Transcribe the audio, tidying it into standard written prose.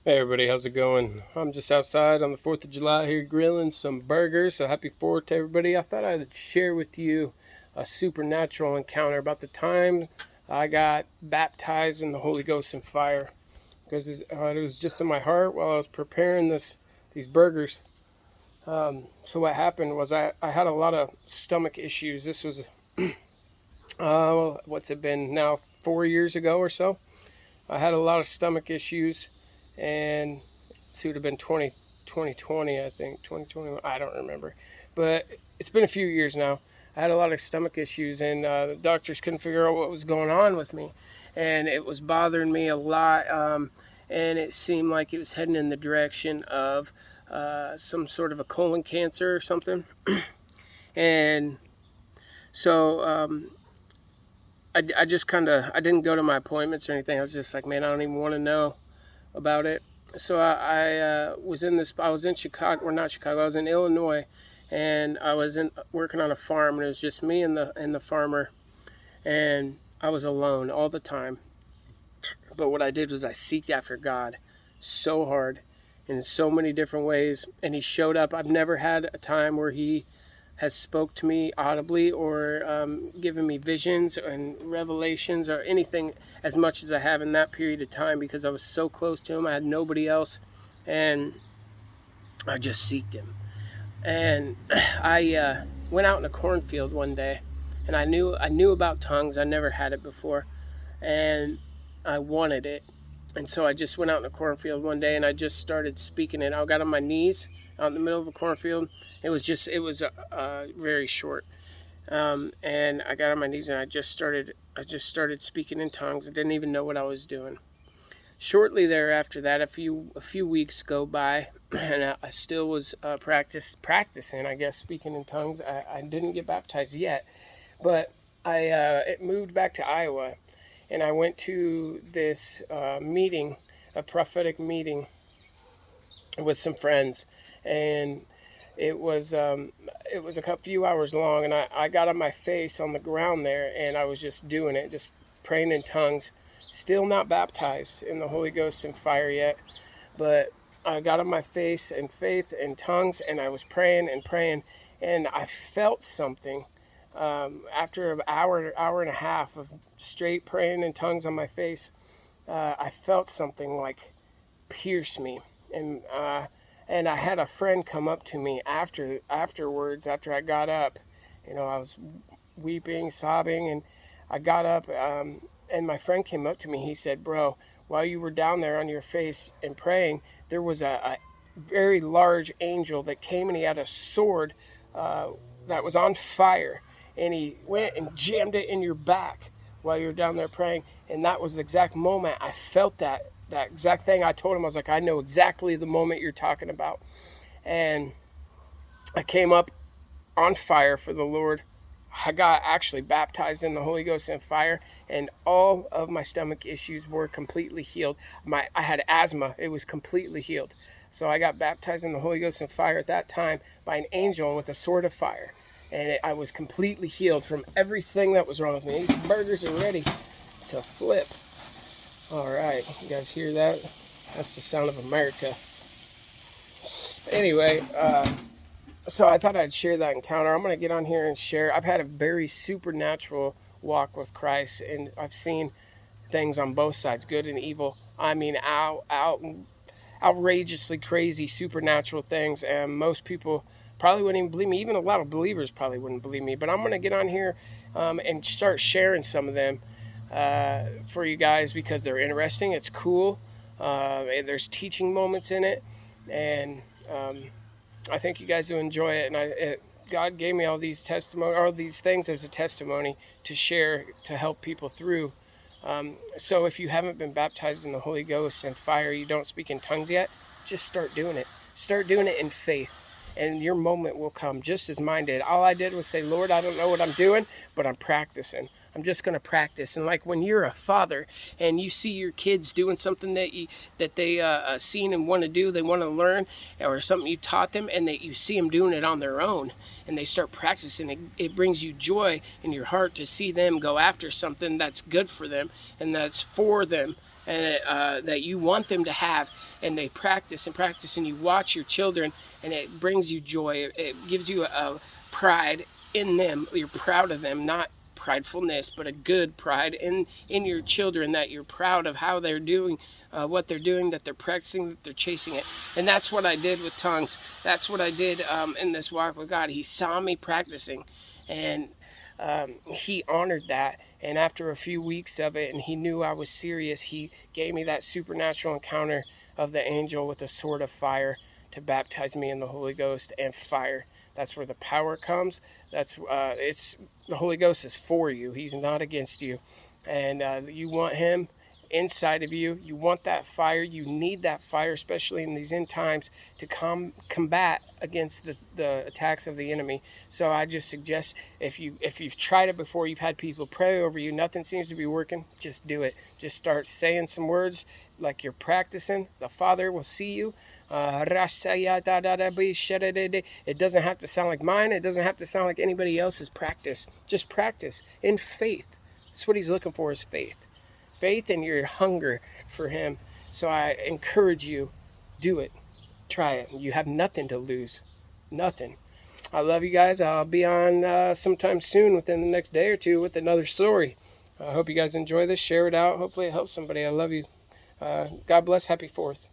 Hey everybody, how's it going? I'm just outside on the 4th of July here grilling some burgers. So happy 4th to everybody. I thought I'd share with you a supernatural encounter about the time I got baptized in the Holy Ghost and fire. Because it was just in my heart while I was preparing these burgers. So what happened was I had a lot of stomach issues. This was, what's it been now, 4 years ago or so? I had a lot of stomach issues, and it would have been 2020, I think, 2021, I don't remember. But it's been a few years now. I had a lot of stomach issues, and the doctors couldn't figure out what was going on with me. And it was bothering me a lot, and it seemed like it was heading in the direction of some sort of a colon cancer or something. And so I just I didn't go to my appointments or anything. I was just like, man, I don't even want to know about it. So I was I was in Chicago, or not Chicago, I was in Illinois, and I was working on a farm, and it was just me and the farmer, and I was alone all the time. But what I did was I seeked after God so hard in so many different ways, and he showed up. I've never had a time where he has spoke to me audibly or given me visions and revelations or anything as much as I have in that period of time, because I was so close to him. I had nobody else, and I just seeked him. And I went out in a cornfield one day, and I knew about tongues. I never had it before, and I wanted it. And so I just went out in a cornfield one day, and I just started speaking it. I got on my knees out in the middle of a cornfield. It was very short. And I got on my knees, and I just started speaking in tongues. I didn't even know what I was doing. Shortly thereafter that, a few weeks go by, and I still was practicing, I guess, speaking in tongues. I didn't get baptized yet, but it moved back to Iowa, and I went to this meeting, a prophetic meeting, with some friends, and it was a few hours long, and I got on my face on the ground there, and I was just doing it, just praying in tongues, still not baptized in the Holy Ghost and fire yet, but I got on my face in faith and tongues, and I was praying and praying, and I felt something. After an hour and a half of straight praying in tongues on my face, I felt something like pierce me, and I had a friend come up to me afterwards, after I got up. I was weeping, sobbing, and I got up, and my friend came up to me. He said, "Bro, while you were down there on your face and praying, there was a very large angel that came, and he had a sword that was on fire, and he went and jammed it in your back while you were down there praying." And that was the exact moment I felt that exact thing. I told him, I was like, "I know exactly the moment you're talking about." And I came up on fire for the Lord. I got actually baptized in the Holy Ghost and fire, and all of my stomach issues were completely healed. I had asthma. It was completely healed. So I got baptized in the Holy Ghost and fire at that time by an angel with a sword of fire. And I was completely healed from everything that was wrong with me. These burgers are ready to flip. All right, you guys hear that? That's the sound of America. Anyway, so I thought I'd share that encounter. I'm going to get on here and share. I've had a very supernatural walk with Christ, and I've seen things on both sides, good and evil. I mean, outrageously crazy supernatural things, and most people probably wouldn't even believe me. Even a lot of believers probably wouldn't believe me. But I'm going to get on here and start sharing some of them for you guys, because they're interesting. It's cool. And there's teaching moments in it, and I think you guys will enjoy it. And God gave me all these things as a testimony to share, to help people through. So if you haven't been baptized in the Holy Ghost and fire, you don't speak in tongues yet, just start doing it. Start doing it in faith, and your moment will come just as mine did. All I did was say, "Lord, I don't know what I'm doing, but I'm practicing. I'm just going to practice." And like when you're a father and you see your kids doing something that they seen and want to do, they want to learn, or something you taught them, and that you see them doing it on their own, and they start practicing, it brings you joy in your heart to see them go after something that's good for them and that's for them, and that you want them to have. and they practice and practice, and you watch your children, and it brings you joy. It gives you a pride in them. You're proud of them, not pridefulness, but a good pride in your children, that you're proud of how they're doing, what they're doing, that they're practicing, that they're chasing it. And that's what I did with tongues. That's what I did in this walk with God. He saw me practicing, and he honored that. And after a few weeks of it, and he knew I was serious, he gave me that supernatural encounter of the angel with a sword of fire to baptize me in the Holy Ghost and fire. That's where the power comes. That's it's the Holy Ghost is for you. He's not against you, and you want him inside of you. You want that fire. You need that fire, especially in these end times, to combat against the attacks of the enemy. So I just suggest, if you've tried it before, you've had people pray over you, nothing seems to be working, just do it. Just start saying some words like you're practicing. The Father will see you. It doesn't have to sound like mine. It doesn't have to sound like anybody else's. Practice. Just practice in faith. That's what he's looking for, is faith. Faith and your hunger for him. So I encourage you, do it. Try it. You have nothing to lose. Nothing. I love you guys. I'll be on sometime soon, within the next day or two, with another story. I hope you guys enjoy this. Share it out. Hopefully it helps somebody. I love you. God bless. Happy 4th.